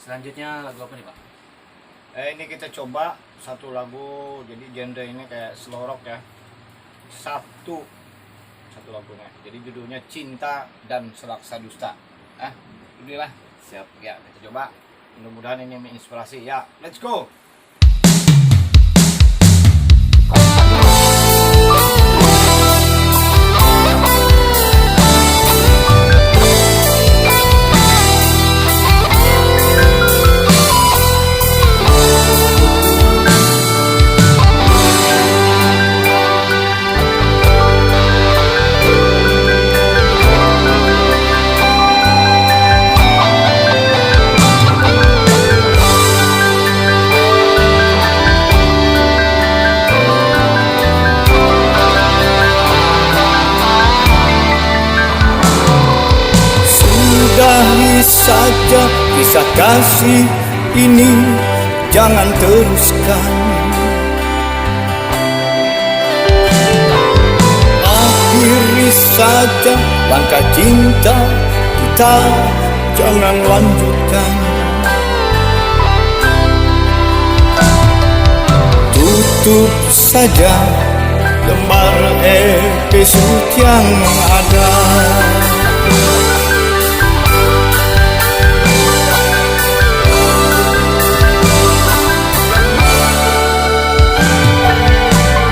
Selanjutnya lagu apa nih Pak? Ini kita coba satu lagu, jadi genre ini kayak slow rock ya. Satu lagunya. Jadi judulnya Cinta dan Selaksa Dusta. Inilah. Siap. Ya, kita coba. Mudah-mudahan ini menginspirasi. Ya, let's go. Saja kisah kasih ini jangan teruskan. Akhiri saja langkah cinta kita, jangan lanjutkan. Tutup saja lembar episode yang ada.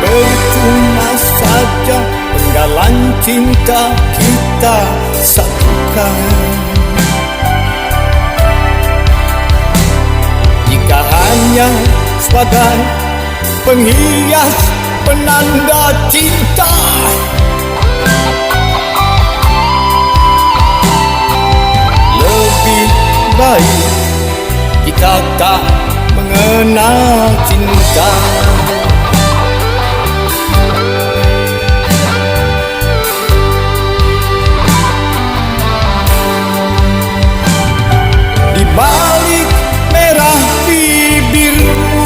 Percuma saja penggalan cinta kita satukan. Jika hanya sebagai penghias penanda cinta, lebih baik kita tak mengenal cinta. Di balik merah bibirmu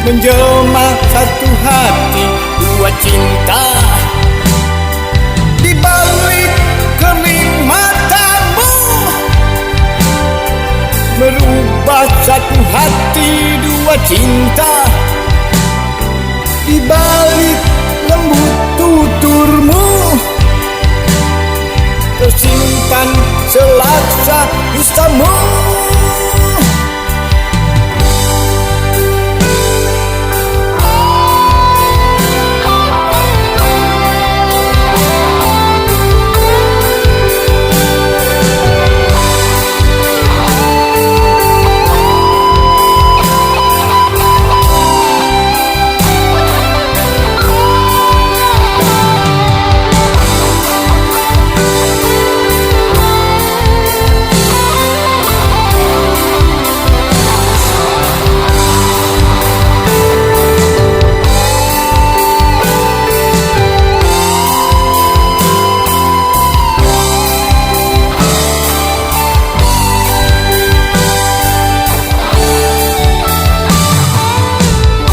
menjelma satu hati, dua cinta. Di balik kening matamu merubah satu hati, dua cinta. Di balik lembut tuturmu tersimpan selaksa dustamu.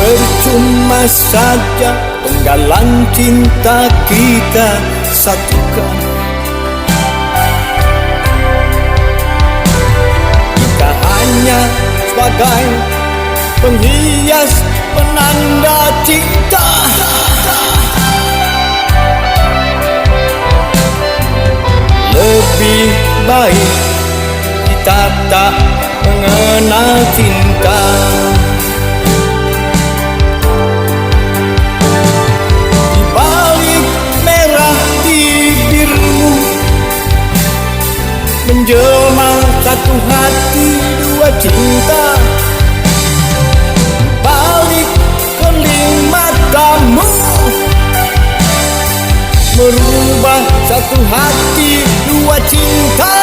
Percuma saja penggalan cinta kita satukan. Jika hanya sebagai penghias penanda cinta, lebih baik kita tak mengenal cinta. Menjelma satu hati, dua cinta. Balik kening matamu merubah satu hati, dua cinta.